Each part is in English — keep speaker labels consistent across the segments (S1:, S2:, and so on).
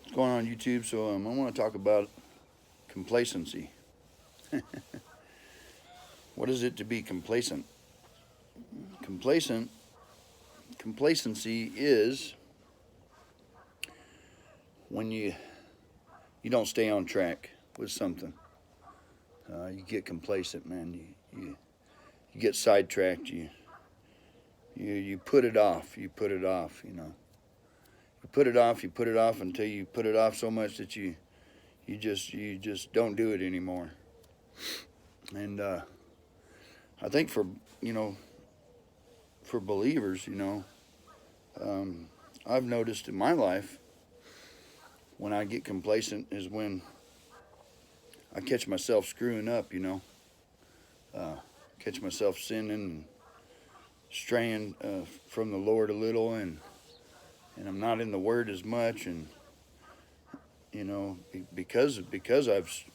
S1: What's going on YouTube? So I want to talk about complacency. What is it to be complacent? Complacent Complacency is when you don't stay on track with something. You get complacent, man. You get sidetracked. You put it off. You put it off. You put it off. You put it off until you put it off so much that you just don't do it anymore. And I think for believers, I've noticed in my life when I get complacent is when I catch myself screwing up, catch myself sinning and straying from the Lord a little, and I'm not in the Word as much, and because I've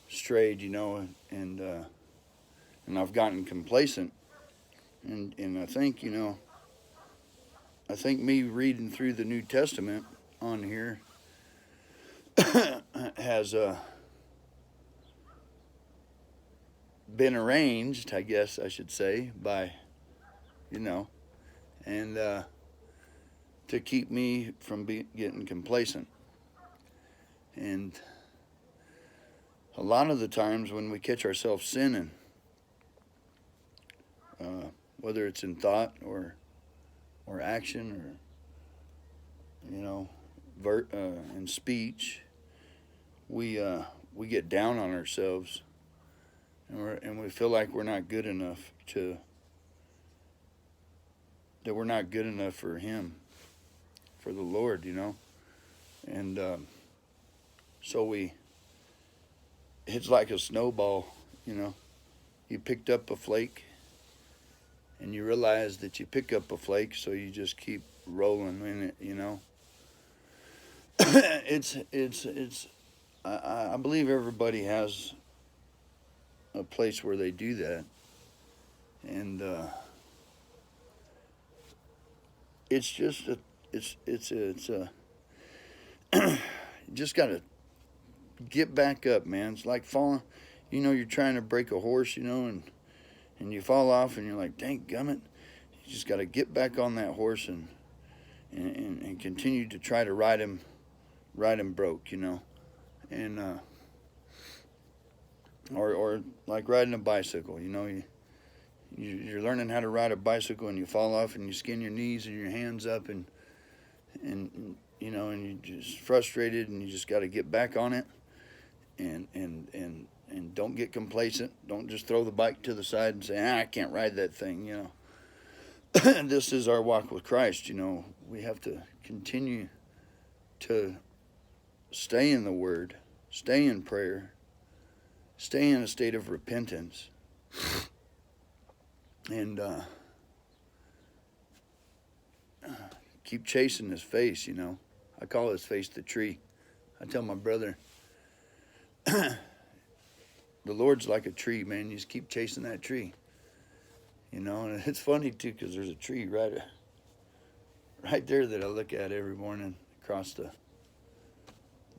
S1: strayed, and I've gotten complacent, and I think me reading through the New Testament on here has been arranged, I guess I should say, by and to keep me from getting complacent. And a lot of the times when we catch ourselves sinning, whether it's in thought or action or in speech, we get down on ourselves, and we feel like we're not good enough that we're not good enough for Him, for the Lord, and so it's like a snowball, You picked up a flake, and you realize that you pick up a flake, so you just keep rolling in it, it's I believe everybody has a place where they do that, and it's just you just gotta get back up, man. It's like falling. You're trying to break a horse, and you fall off, and you're like, dang gummit. You just got to get back on that horse and continue to try to ride him broke, and or like riding a bicycle, you're learning how to ride a bicycle, and you fall off and you skin your knees and your hands up, and and you're just frustrated, and you just got to get back on it, and don't get complacent. Don't just throw the bike to the side and say, I can't ride that thing, This is our walk with Christ, We have to continue to stay in the Word, stay in prayer, stay in a state of repentance, and keep chasing His face, I call His face the tree. I tell my brother, the Lord's like a tree, man. You just keep chasing that tree, and it's funny too, because there's a tree right there that I look at every morning across the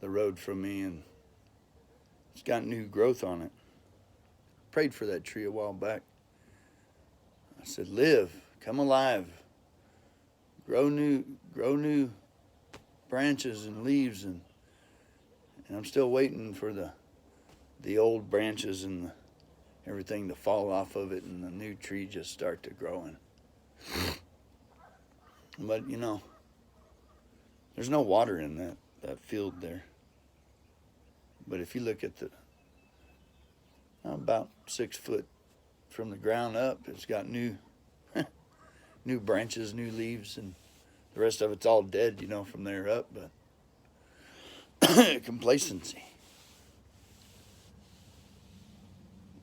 S1: road from me, and it's got new growth on it. Prayed for that tree a while back. I said, live, come alive, grow new branches and leaves, and I'm still waiting for the old branches and everything to fall off of it, and the new tree just start to growing. But there's no water in that field there. But if you look at about 6 foot from the ground up, it's got new branches, new leaves, and the rest of it's all dead, from there up. But complacency.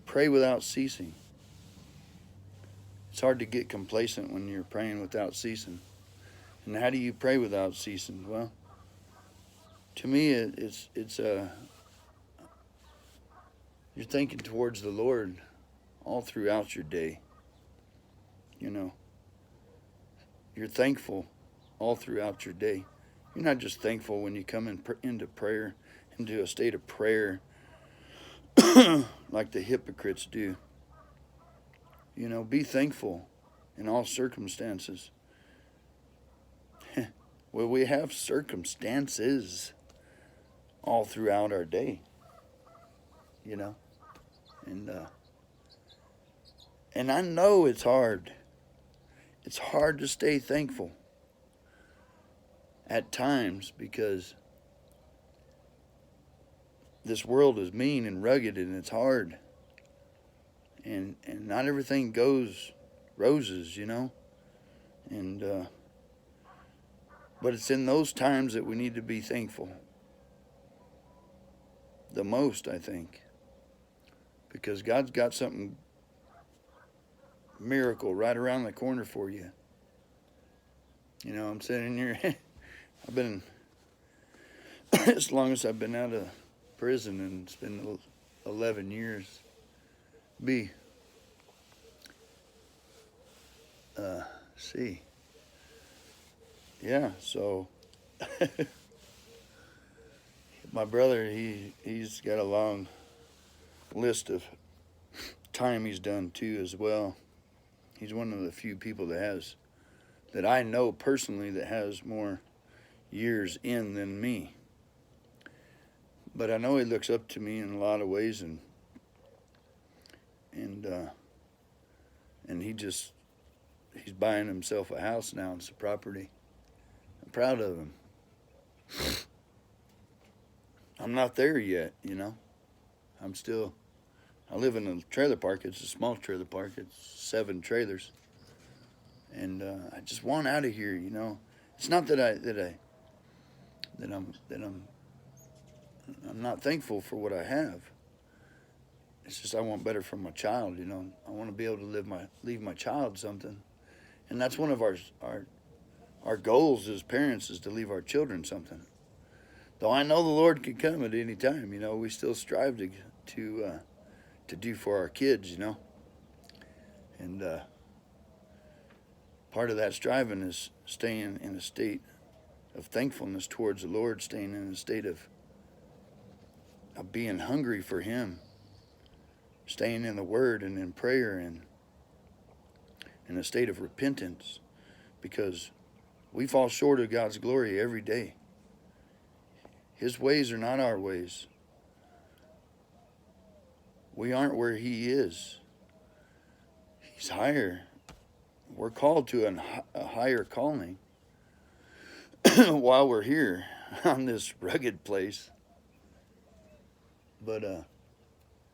S1: Pray without ceasing. It's hard to get complacent when you're praying without ceasing. And how do you pray without ceasing? Well, to me, it's you're thinking towards the Lord all throughout your day. You're thankful all throughout your day. You're not just thankful when you come into prayer, into a state of prayer, like the hypocrites do. You know, be thankful in all circumstances. Well, we have circumstances all throughout our day, you know, and I know it's hard. It's hard to stay thankful at times because this world is mean and rugged, and it's hard, and not everything goes roses, you know, and but it's in those times that we need to be thankful the most, I think, because God's got something miracle right around the corner for you. You know, I'm sitting here. I've been as long as I've been out of prison, and it's been 11 years. See. Yeah, so my brother, he's got a long list of time he's done too as well. He's one of the few people that I know personally that has more years in than me. But I know he looks up to me in a lot of ways, and he's buying himself a house now and some property. I'm proud of him. I'm not there yet, you know. I live in a trailer park. It's a small trailer park. It's 7 trailers. And I just want out of here, you know. It's not that I'm not thankful for what I have. It's just I want better for my child, you know. I want to be able to leave my child something. And that's one of our goals as parents, is to leave our children something. Though I know the Lord can come at any time, you know, we still strive to do for our kids, you know. And part of that striving is staying in a state of thankfulness towards the Lord, staying in a state of being hungry for Him, staying in the Word and in prayer, and in a state of repentance, because we fall short of God's glory every day. His ways are not our ways. We aren't where He is. He's higher. We're called to a higher calling while we're here on this rugged place. But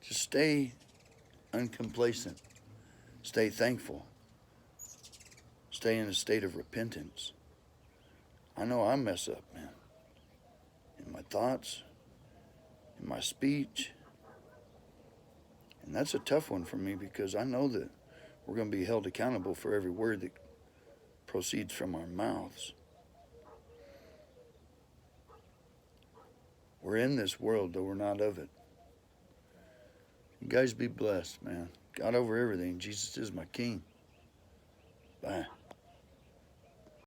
S1: just stay uncomplacent. Stay thankful. Stay in a state of repentance. I know I mess up, man. In my thoughts, in my speech. And that's a tough one for me, because I know that we're going to be held accountable for every word that proceeds from our mouths. We're in this world, though we're not of it. You guys be blessed, man. God over everything. Jesus is my King. Bye.